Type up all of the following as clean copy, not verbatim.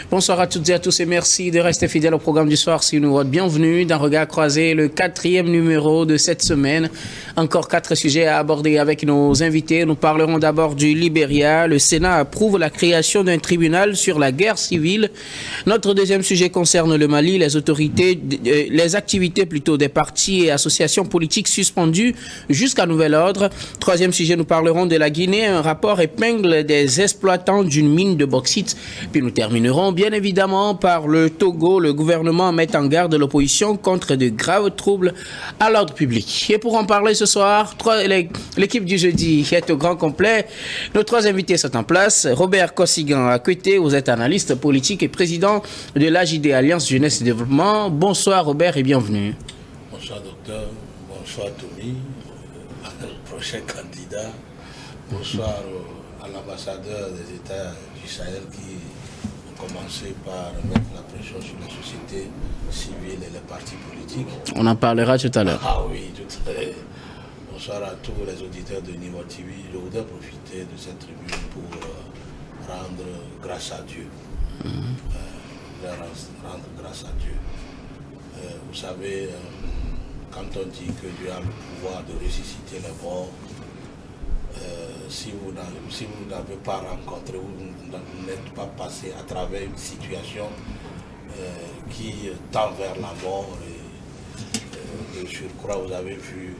Bonsoir à toutes et à tous et merci de rester fidèles au programme du soir. Si nous bienvenue dans Regard Croisé, le 4e numéro de cette semaine. Encore 4 sujets à aborder avec nos invités. Nous parlerons d'abord du Libéria. Le Sénat approuve la création d'un tribunal sur la guerre civile. Notre deuxième sujet concerne le Mali. Les activités des partis et associations politiques suspendues jusqu'à nouvel ordre. Troisième sujet, nous parlerons de la Guinée. Un rapport épingle des exploitants d'une mine de bauxite. Puis nous terminerons bien évidemment par le Togo. Le gouvernement met en garde l'opposition contre de graves troubles à l'ordre public. Et pour en parler ce soir, l'équipe du jeudi est au grand complet. Nos 3 invités sont en place. Robert Kosigan à côté, vous êtes analyste politique et président de l'AJD Alliance Jeunesse et Développement. Bonsoir Robert et bienvenue. Bonsoir docteur, bonsoir Tommy, le prochain candidat. Bonsoir à l'ambassadeur des États du Sahel qui ont commencé par mettre la pression sur la société civile et les partis politiques. On en parlera tout à l'heure. Ah oui, tout à l'heure. Bonsoir à tous les auditeurs de Niveau TV. Je voudrais profiter de cette tribune pour rendre grâce à Dieu. Rendre grâce à Dieu. Vous savez, quand on dit que Dieu a le pouvoir de ressusciter les morts, si vous n'avez pas rencontré, vous n'êtes pas passé à travers une situation qui tend vers la mort, et de surcroît, vous avez vu...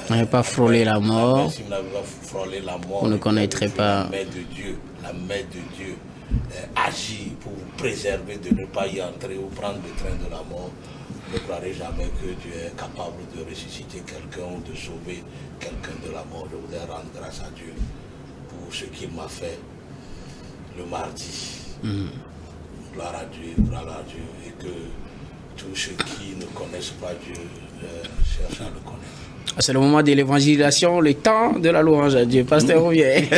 Vous n'avez pas frôlé la mort. Si vous n'avez pas frôlé la mort, vous ne connaîtrez pas... La main de Dieu agit pour vous préserver de ne pas y entrer ou prendre le train de la mort. Vous ne croirez jamais que Dieu est capable de ressusciter quelqu'un ou de sauver quelqu'un de la mort. Je voudrais rendre grâce à Dieu pour ce qu'il m'a fait le mardi. Gloire à Dieu, et que tous ceux qui ne connaissent pas Dieu cherchent à le connaître. C'est le moment de l'évangélisation, le temps de la louange à Dieu. Pasteur Rouvier.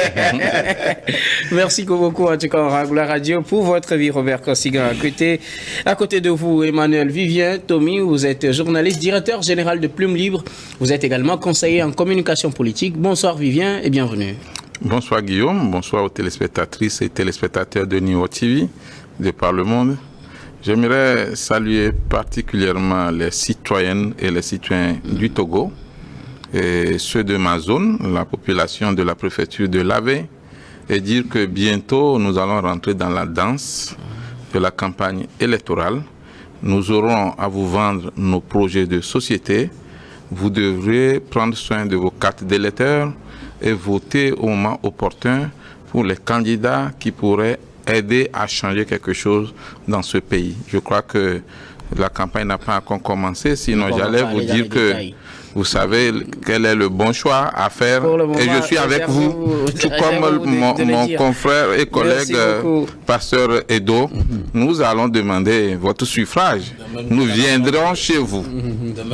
Merci beaucoup, en tout cas, gloire à Dieu pour votre vie, Robert Kosigan. À côté de vous, Emmanuel Vivien, Tommy, vous êtes journaliste, directeur général de Plume Libre. Vous êtes également conseiller en communication politique. Bonsoir Vivien et bienvenue. Bonsoir Guillaume, bonsoir aux téléspectatrices et téléspectateurs de Niveau TV, de par le monde. J'aimerais saluer particulièrement les citoyennes et les citoyens du Togo, et ceux de ma zone, la population de la préfecture de Lavé, et dire que bientôt nous allons rentrer dans la danse de la campagne électorale. Nous aurons à vous vendre nos projets de société. Vous devrez prendre soin de vos cartes d'électeurs et voter au moment opportun pour les candidats qui pourraient aider à changer quelque chose dans ce pays. Je crois que la campagne n'a pas encore commencé, sinon j'allais vous dire que vous savez quel est le bon choix à faire, et je suis avec vous, tout comme mon confrère et collègue pasteur Edo. Nous allons demander votre suffrage. Nous viendrons chez vous.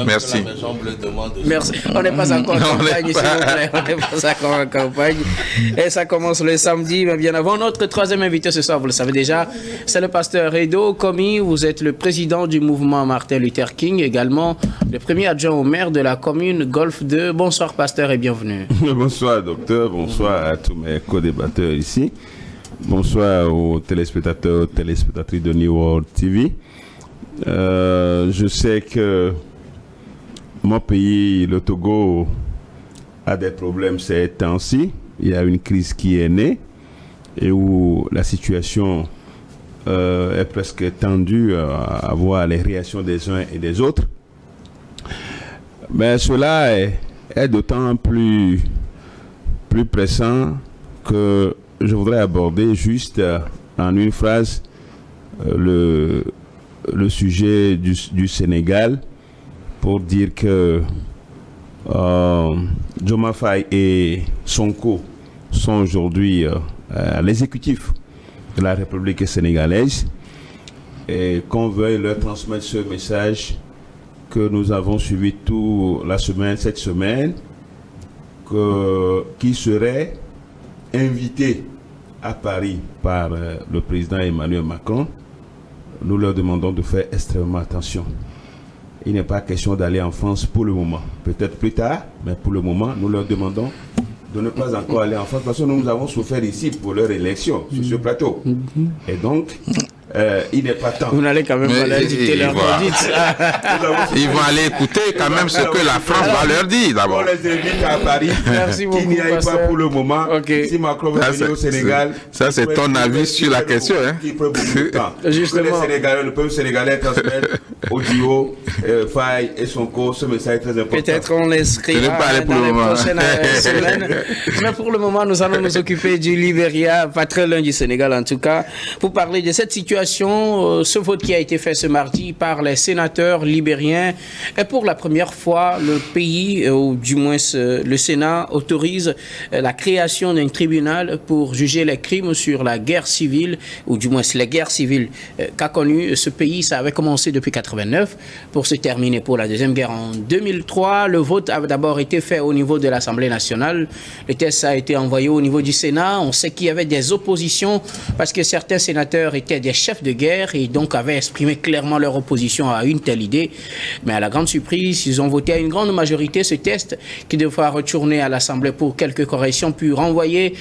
Merci. Merci. On n'est pas encore en campagne, s'il vous plaît. On n'est pas encore en campagne. Et ça commence le samedi, mais bien avant. Notre 3e invité ce soir, vous le savez déjà, c'est le pasteur Edo Komi. Vous êtes le président du mouvement Martin Luther King, également le premier adjoint au maire de la commune Golfe 2. Bonsoir pasteur et bienvenue. Bonsoir docteur, bonsoir à tous mes co-débatteurs ici. Bonsoir aux téléspectateurs, téléspectatrices de New World TV. Je sais que mon pays, le Togo, a des problèmes ces temps-ci. Il y a une crise qui est née et où la situation est presque tendue à voir les réactions des uns et des autres. Mais cela est d'autant plus pressant que je voudrais aborder juste en une phrase le sujet du Sénégal pour dire que Diomaye Faye et Sonko sont aujourd'hui à l'exécutif de la République sénégalaise et qu'on veuille leur transmettre ce message que nous avons suivi cette semaine, qui serait invité à Paris par le président Emmanuel Macron. Nous leur demandons de faire extrêmement attention. Il n'est pas question d'aller en France pour le moment. Peut-être plus tard, mais pour le moment, nous leur demandons de ne pas encore aller en France parce que nous avons souffert ici pour leur élection sur ce plateau. Et donc, il n'est pas temps. Vous n'allez quand même pas leur dicter leur conduite. Ils vont aller écouter quand même ce que la France va leur dire d'abord. On les invite à Paris, qui n'y aillent pas pour le moment. Si Macron veut venir au Sénégal... Ça, c'est ton avis sur la question. Il peut beaucoup de temps. Justement. Le peuple sénégalais transmet audio, Faye et Sonko, ce message est très important. Peut-être on l'inscrira dans les prochaines semaines. Mais pour le moment, nous allons nous occuper du Libéria, pas très loin du Sénégal en tout cas, pour parler de cette situation, ce vote qui a été fait ce mardi par les sénateurs libériens. Et pour la première fois, le pays, ou du moins le Sénat, autorise la création d'un tribunal pour juger les crimes sur la guerre civile, ou du moins les guerres civiles qu'a connu ce pays. Ça avait commencé depuis 89 pour se terminer pour la Deuxième Guerre en 2003. Le vote a d'abord été fait au niveau de l'Assemblée nationale. Le test a été envoyé au niveau du Sénat. On sait qu'il y avait des oppositions parce que certains sénateurs étaient des chefs de guerre et donc avaient exprimé clairement leur opposition à une telle idée. Mais à la grande surprise, ils ont voté à une grande majorité ce test qui devra retourner à l'Assemblée pour quelques corrections, puis renvoyer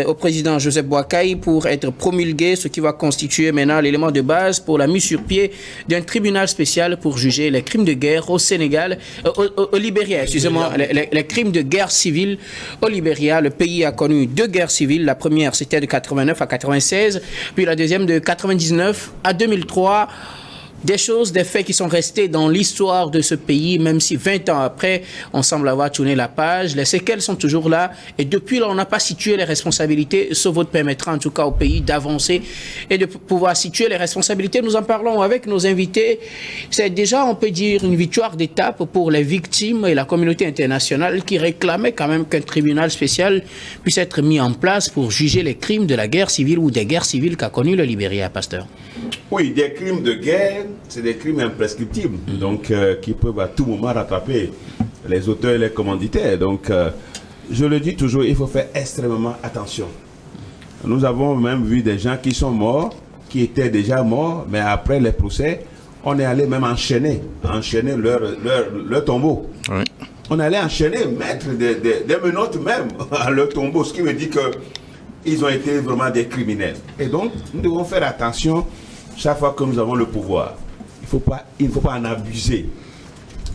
au président Joseph Boakai pour être promulgué, ce qui va constituer maintenant l'élément de base pour la mise sur pied d'un tribunal spécial pour juger les crimes de guerre au Sénégal, au Libéria, excusez-moi, les crimes de guerre civile au Libéria. Le pays a connu 2 guerres civiles. La première, c'était de 89 à 96, puis la deuxième de 99 à 2003. Des choses, des faits qui sont restés dans l'histoire de ce pays, même si 20 ans après, on semble avoir tourné la page. Les séquelles sont toujours là. Et depuis là, on n'a pas situé les responsabilités. Ce vote permettra en tout cas au pays d'avancer et de pouvoir situer les responsabilités. Nous en parlons avec nos invités. C'est déjà, on peut dire, une victoire d'étape pour les victimes et la communauté internationale qui réclamait quand même qu'un tribunal spécial puisse être mis en place pour juger les crimes de la guerre civile ou des guerres civiles qu'a connu le Libéria, Pasteur. Oui, des crimes de guerre, c'est des crimes imprescriptibles, donc qui peuvent à tout moment rattraper les auteurs et les commanditaires. Donc, je le dis toujours, il faut faire extrêmement attention. Nous avons même vu des gens qui sont morts, qui étaient déjà morts, mais après les procès, on est allé même enchaîner leur tombeau. Oui. On allait enchaîner, mettre des menottes même à leur tombeau, ce qui veut dire qu'ils ont été vraiment des criminels. Et donc, nous devons faire attention chaque fois que nous avons le pouvoir. Il ne faut pas en abuser.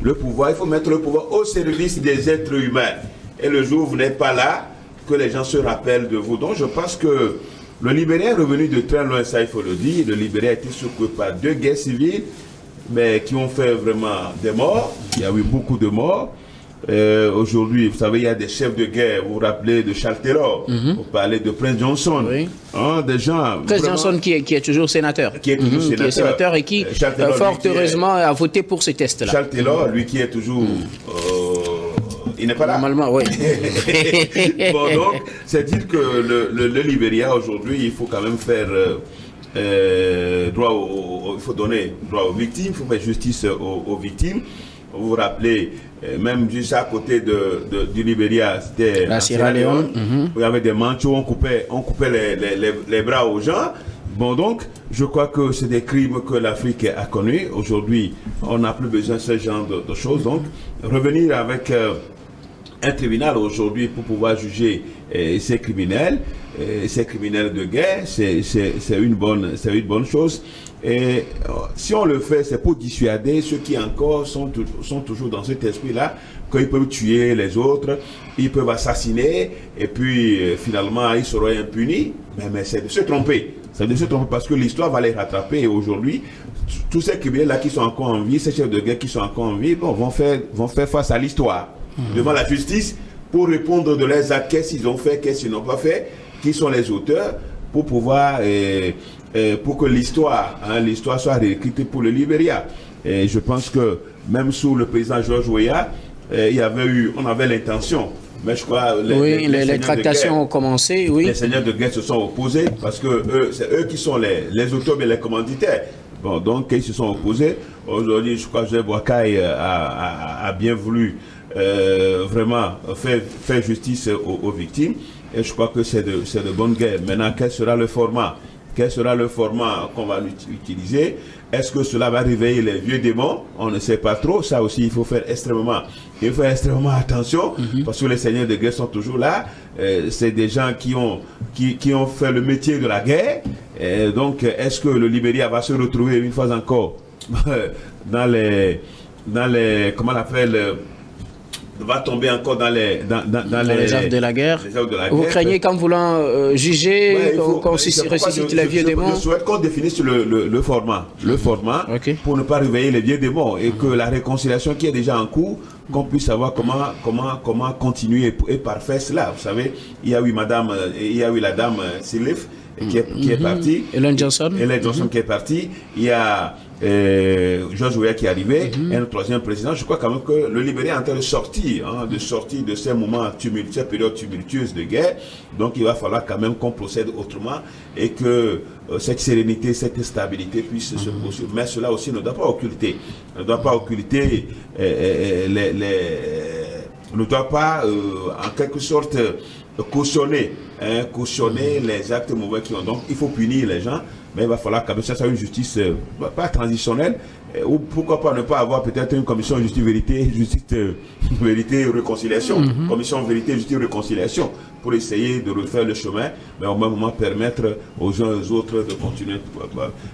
Le pouvoir, il faut mettre le pouvoir au service des êtres humains. Et le jour où vous n'êtes pas là, que les gens se rappellent de vous. Donc je pense que le Libéria est revenu de très loin, ça il faut le dire. Le Libéria a été secoué par 2 guerres civiles, mais qui ont fait vraiment des morts. Il y a eu beaucoup de morts. Aujourd'hui, vous savez, il y a des chefs de guerre, vous vous rappelez de Charles Taylor, vous parlez de Prince Johnson, oui. Des gens... Prince Johnson qui est toujours sénateur. Qui est toujours sénateur. Qui est sénateur et qui, Taylor, fort heureusement, a voté pour ce test-là. Charles Taylor, lui qui est toujours... il n'est pas là. Normalement, oui. Bon, donc, c'est dire que le Libéria, aujourd'hui, il faut quand même faire... il faut donner droit aux victimes, il faut faire justice aux victimes. Vous vous rappelez, même juste à côté du Libéria, c'était la Sierra Leone. Il y avait des manteaux, on coupait les bras aux gens. Bon, donc, je crois que c'est des crimes que l'Afrique a connus. Aujourd'hui, on n'a plus besoin de ce genre de choses. Donc, revenir avec un tribunal aujourd'hui pour pouvoir juger ces criminels de guerre, c'est une bonne chose. Et si on le fait, c'est pour dissuader ceux qui encore sont toujours dans cet esprit-là, qu'ils peuvent tuer les autres, ils peuvent assassiner, et puis finalement ils seront impunis. Mais c'est de se tromper. C'est de se tromper parce que l'histoire va les rattraper. Et aujourd'hui, tous ces criminels-là qui sont encore en vie, ces chefs de guerre qui sont encore en vie, vont faire face à l'histoire, devant la justice, pour répondre de leurs actes, qu'est-ce qu'ils ont fait, qu'est-ce qu'ils n'ont pas fait, qui sont les auteurs, pour pouvoir... pour que l'histoire soit réécrite pour le Libéria. Et je pense que même sous le président George Weah, on avait l'intention, mais je crois les tractations ont commencé. Oui. Les seigneurs de guerre se sont opposés parce que c'est eux qui sont les auteurs et les commanditaires. Bon, donc ils se sont opposés. Aujourd'hui, je crois que Joseph Boakai a bien voulu vraiment faire justice aux victimes. Et je crois que c'est de bonne guerre. Maintenant, quel sera le format? Quel sera le format qu'on va utiliser? Est-ce que cela va réveiller les vieux démons? On ne sait pas trop. Ça aussi, il faut faire extrêmement attention, parce que les seigneurs de guerre sont toujours là. C'est des gens qui ont fait le métier de la guerre. Donc, est-ce que le Libéria va se retrouver une fois encore dans les comment on appelle, va tomber encore dans les œuvres de la guerre. Vous craignez qu'en voulant juger, qu'on ressuscite les vieux démons? Je souhaite qu'on définisse le format. Pour ne pas réveiller les vieux démons, et que la réconciliation qui est déjà en cours, qu'on puisse savoir comment continuer et parfaire cela. Vous savez, il y a eu la dame Sirleaf qui est partie. Ellen Johnson qui est partie. Il y a George Weah qui est arrivé, et un troisième président. Je crois quand même que le Libéria est en train de sortir de ces moments tumultueux, ces périodes tumultueuses de guerre. Donc il va falloir quand même qu'on procède autrement, et que cette sérénité, cette stabilité puisse se poursuivre. Mais cela aussi ne doit pas occulter. Ne doit pas en quelque sorte cautionner les actes mauvais qui ont. Donc il faut punir les gens, mais il va falloir quand même ça soit une justice pas transitionnelle, ou pourquoi pas ne pas avoir peut-être une commission justice vérité réconciliation, commission vérité justice réconciliation, pour essayer de refaire le chemin, mais au même moment permettre aux uns et aux autres de continuer.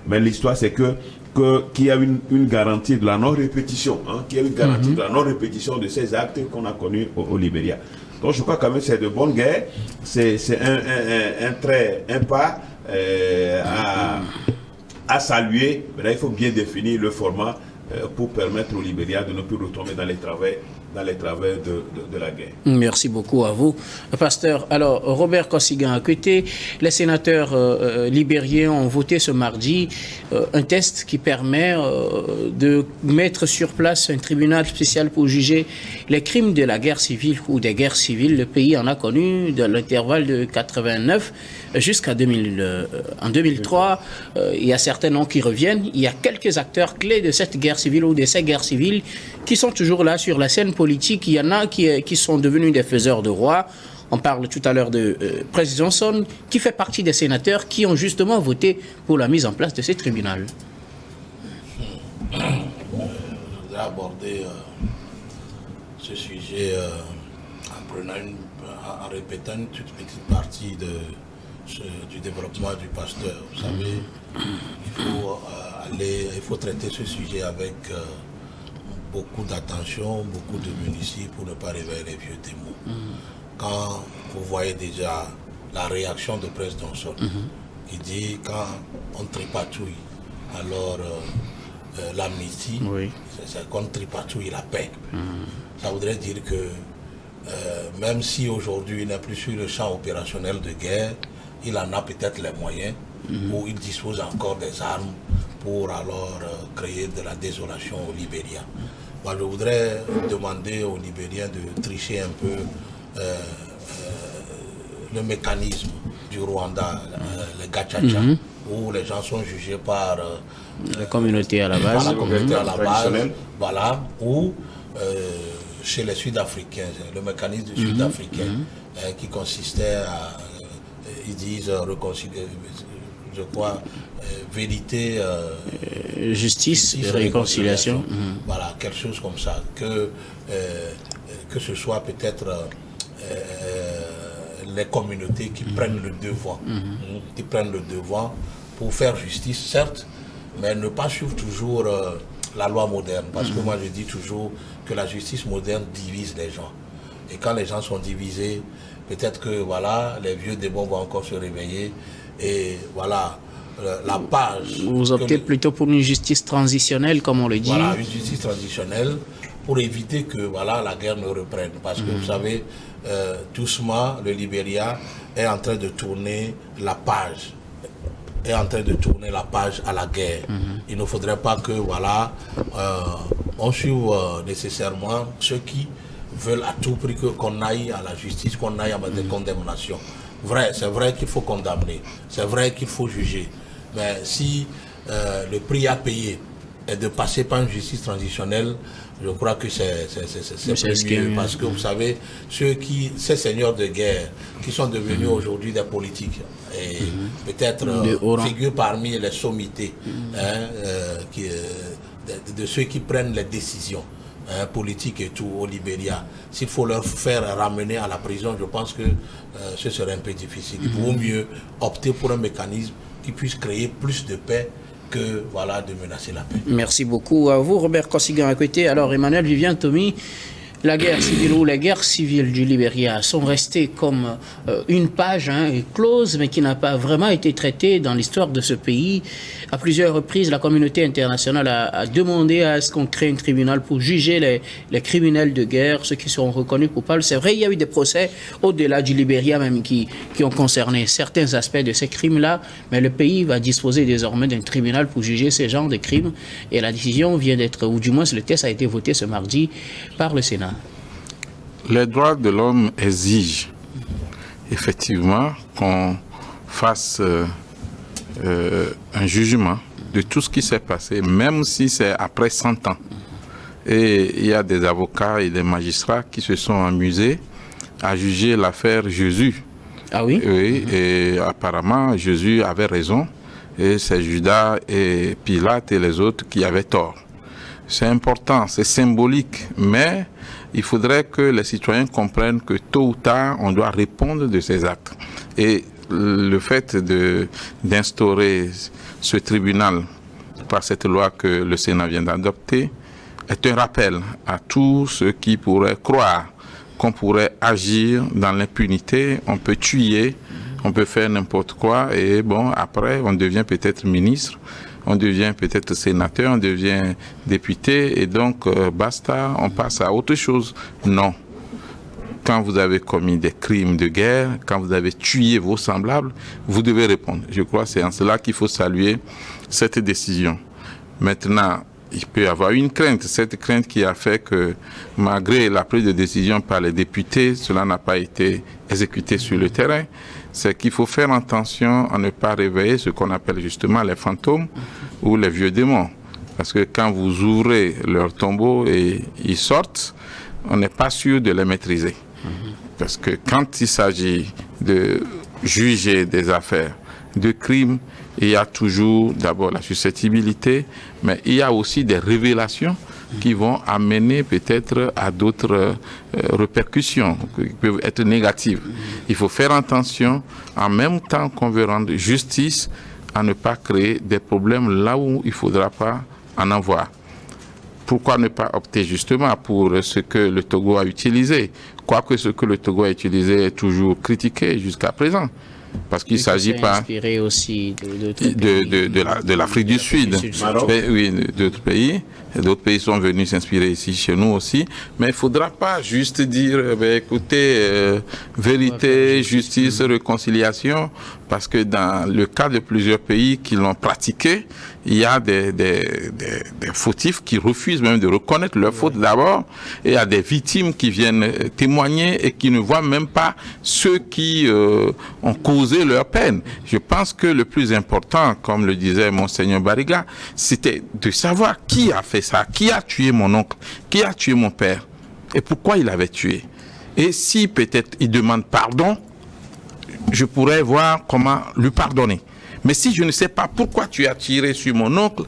Mais l'histoire c'est qu'il y a une garantie de la non-répétition, de la non-répétition de ces actes qu'on a connus au Libéria. Donc je crois quand même que c'est de bonne guerre, c'est un pas à saluer. Mais là, il faut bien définir le format pour permettre au Libéria de ne plus retomber dans les travers de la guerre. Merci beaucoup à vous, pasteur. Alors, Robert Kosigan, à côté, les sénateurs libériens ont voté ce mardi un test qui permet de mettre sur place un tribunal spécial pour juger les crimes de la guerre civile ou des guerres civiles. Le pays en a connu dans l'intervalle de 89 jusqu'à 2000. En 2003, il y a certains noms qui reviennent. Il y a quelques acteurs clés de cette guerre civile ou de ces guerres civiles qui sont toujours là sur la scène politique. Il y en a qui sont devenus des faiseurs de rois. On parle tout à l'heure de Président Johnson, qui fait partie des sénateurs qui ont justement voté pour la mise en place de ce tribunal. Je voudrais aborder ce sujet en répétant une toute petite partie du développement du pasteur. Vous savez, il faut traiter ce sujet avec beaucoup d'attention, beaucoup de munitions pour ne pas réveiller les vieux démons. Quand vous voyez déjà la réaction de Président Johnson, qui dit quand on tripatouille, alors l'amnistie, c'est qu'on tripatouille la paix. Ça voudrait dire que même si aujourd'hui il n'est plus sur le champ opérationnel de guerre, il en a peut-être les moyens, ou il dispose encore des armes pour alors créer de la désolation au Libéria. Moi, je voudrais demander aux Libériens de tricher un peu le mécanisme du Rwanda, le gachacha, où les gens sont jugés par la communauté à la base, voilà, ou chez les Sud-Africains, le mécanisme sud-africain qui consistait à, ils disent, réconcilier, je crois, vérité, justice et réconciliation. Voilà, quelque chose comme ça. Que ce soit peut-être les communautés qui prennent le devant, qui prennent le devant pour faire justice, certes, mais ne pas suivre toujours la loi moderne. Parce que moi, je dis toujours que la justice moderne divise les gens. Et quand les gens sont divisés, peut-être que voilà, les vieux démons vont encore se réveiller. Et voilà, la page... Vous optez plutôt pour une justice transitionnelle, comme on le dit. Voilà, une justice transitionnelle pour éviter que voilà, la guerre ne reprenne. Parce que vous savez, doucement, le Libéria est en train de tourner la page. À la guerre. Il ne faudrait pas que voilà, on suive nécessairement ceux qui veulent à tout prix qu'on aille à la justice, qu'on aille à des condamnations. C'est vrai qu'il faut condamner, c'est vrai qu'il faut juger. Mais si le prix à payer est de passer par une justice transitionnelle, Je crois que c'est mieux parce que vous savez, ces seigneurs de guerre qui sont devenus aujourd'hui des politiques et peut-être figurent parmi les sommités de ceux qui prennent les décisions politiques et tout au Libéria. S'il faut leur faire ramener à la prison, je pense que ce serait un peu difficile. Il vaut mieux opter pour un mécanisme qui puisse créer plus de paix que de menacer la paix. Merci beaucoup à vous, Robert Kosigan. À côté, alors Emmanuel Vivien Tomi, la guerre civile ou les guerres civiles du Libéria sont restées comme une page close, mais qui n'a pas vraiment été traitée dans l'histoire de ce pays. À plusieurs reprises, la communauté internationale a demandé à ce qu'on crée un tribunal pour juger les criminels de guerre, ceux qui seront reconnus coupables. C'est vrai, il y a eu des procès au-delà du Libéria même qui ont concerné certains aspects de ces crimes-là, mais le pays va disposer désormais d'un tribunal pour juger ces genres de crimes. Et la décision vient d'être, ou du moins le texte a été voté ce mardi par le Sénat. Les droits de l'homme exigent effectivement qu'on fasse un jugement de tout ce qui s'est passé, même si c'est après 100 ans. Et il y a des avocats et des magistrats qui se sont amusés à juger l'affaire Jésus. Ah oui? Oui, et apparemment Jésus avait raison et c'est Judas et Pilate et les autres qui avaient tort. C'est important, c'est symbolique, mais il faudrait que les citoyens comprennent que tôt ou tard, on doit répondre de ces actes. Et le fait d'instaurer ce tribunal par cette loi que le Sénat vient d'adopter est un rappel à tous ceux qui pourraient croire qu'on pourrait agir dans l'impunité. On peut tuer, on peut faire n'importe quoi et bon, après, on devient peut-être ministre. On devient peut-être sénateur, on devient député et donc basta, on passe à autre chose. Non. Quand vous avez commis des crimes de guerre, quand vous avez tué vos semblables, vous devez répondre. Je crois que c'est en cela qu'il faut saluer cette décision. Maintenant, il peut y avoir une crainte, cette crainte qui a fait que malgré la prise de décision par les députés, cela n'a pas été exécuté sur le terrain. C'est qu'il faut faire attention à ne pas réveiller ce qu'on appelle justement les fantômes ou les vieux démons. Parce que quand vous ouvrez leur tombeau et ils sortent, on n'est pas sûr de les maîtriser. Parce que quand il s'agit de juger des affaires de crimes, il y a toujours d'abord la susceptibilité, mais il y a aussi des révélations qui vont amener peut-être à d'autres répercussions qui peuvent être négatives. Il faut faire attention, en même temps qu'on veut rendre justice, à ne pas créer des problèmes là où il ne faudra pas en avoir. Pourquoi ne pas opter justement pour ce que le Togo a utilisé, quoique ce que le Togo a utilisé est toujours critiqué jusqu'à présent. Parce qu'il ne s'agit pas inspiré aussi de l'Afrique du Sud. Oui, d'autres pays. D'autres pays sont venus s'inspirer ici, chez nous aussi. Mais il ne faudra pas juste dire, écoutez, vérité, justice, réconciliation, parce que dans le cas de plusieurs pays qui l'ont pratiqué, il y a des fautifs qui refusent même de reconnaître leur faute d'abord, et il y a des victimes qui viennent témoigner et qui ne voient même pas ceux qui ont causé leur peine. Je pense que le plus important, comme le disait Monseigneur Bariga, c'était de savoir qui a fait ça, qui a tué mon oncle, qui a tué mon père, et pourquoi il avait tué. Et si peut-être il demande pardon, je pourrais voir comment lui pardonner. Mais si je ne sais pas pourquoi tu as tiré sur mon oncle,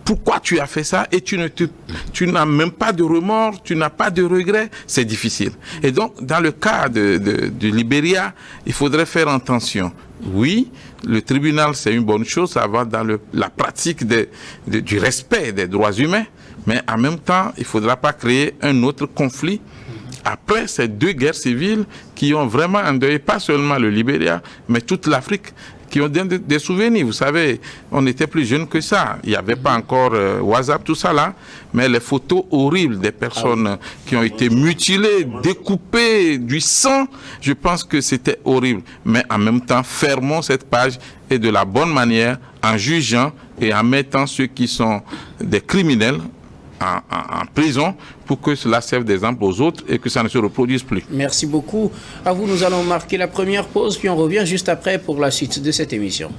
pourquoi tu as fait ça, et tu n'as même pas de remords, tu n'as pas de regrets, c'est difficile. Et donc, dans le cas du Libéria, il faudrait faire attention. Oui, le tribunal, c'est une bonne chose, ça va dans la pratique du respect des droits humains, mais en même temps, il ne faudra pas créer un autre conflit après ces deux guerres civiles qui ont vraiment endeuillé pas seulement le Libéria, mais toute l'Afrique, qui ont des souvenirs. Vous savez, on était plus jeunes que ça. Il n'y avait pas encore WhatsApp, tout ça là, mais les photos horribles des personnes qui ont été mutilées, découpées, du sang, je pense que c'était horrible. Mais en même temps, fermons cette page et de la bonne manière, en jugeant et en mettant ceux qui sont des criminels en prison pour que cela serve d'exemple aux autres et que ça ne se reproduise plus. Merci beaucoup. À vous, nous allons marquer la première pause, puis on revient juste après pour la suite de cette émission.